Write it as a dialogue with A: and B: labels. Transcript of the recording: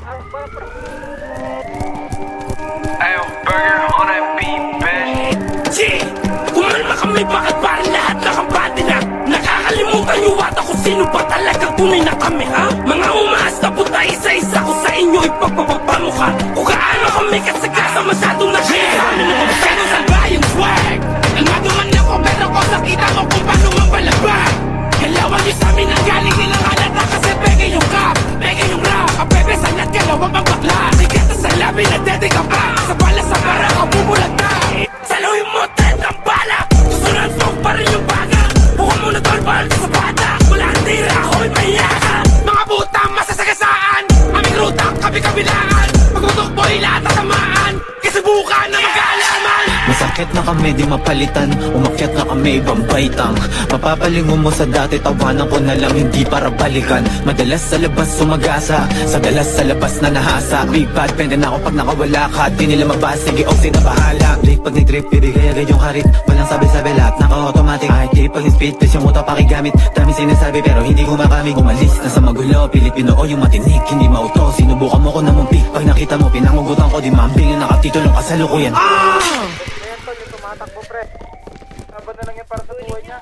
A: Ayo, burger on that beat, bitch.
B: Kumalma kami, bakit parang lahat nakabati na? Nakakalimutan niyo ata kung sino ba talaga tunay na kami, ha? Mga umaas na puta, isa-isa ko sa inyo ipagpapamukha. Kung gaano kami kasagasa, masyadong nakikirami na kung masyadong salba yung swag. Kalmado man ako, pero kung nakita mo kung paano mapalabag. Kalawang niyo sa amin ang galing nilang halata kasi peke yung rap, peke yung rap. Kapepesan at kalawang ang bakla. Sigat sa labi na dede ka pa. Sa bala sa para ka bubulata. Saluhin mo tayo ng bala. Gusto ng song pa rin yung baga. Buka mo na tol, bahal sa bata. Wala ang tira, ako'y mayaka. Mga butang masasagasaan. Aming ruta, kabi-kabilaan. Pagtutukboy lahat tasamaan. Kasi buka na mag-aalaman.
C: Masakit na kami, di mapalitan. Umakyat na kami, ibang baitang. Mapapalingon mo sa dati, tawanan ko na lang, hindi para balikan. Madalas sa labas sumagasa, sa dalas sa labas na nahasa. Big bad, pwede na ako pag nakawala ka. Di nila mabas, sige, okay na bahala. Blake pag ni-trip, bibigay agad yung harit. Walang sabi-sabi, lahat naka-automatic. Kahit di pag ni-speed, please yung motor pakigamit. Dami sinasabi, pero hindi gumagamit. Umalis na sa magulo, pilit pinoo yung matinik. Hindi mauto, sinubukan mo ko na mumpik. Pag nakita mo, pinangugutan ko, di mambing yung nakatitulong kasalukuyan.
D: Ayan tol, yung tumatakbo pre. Laban na lang yan para sa buhay niya.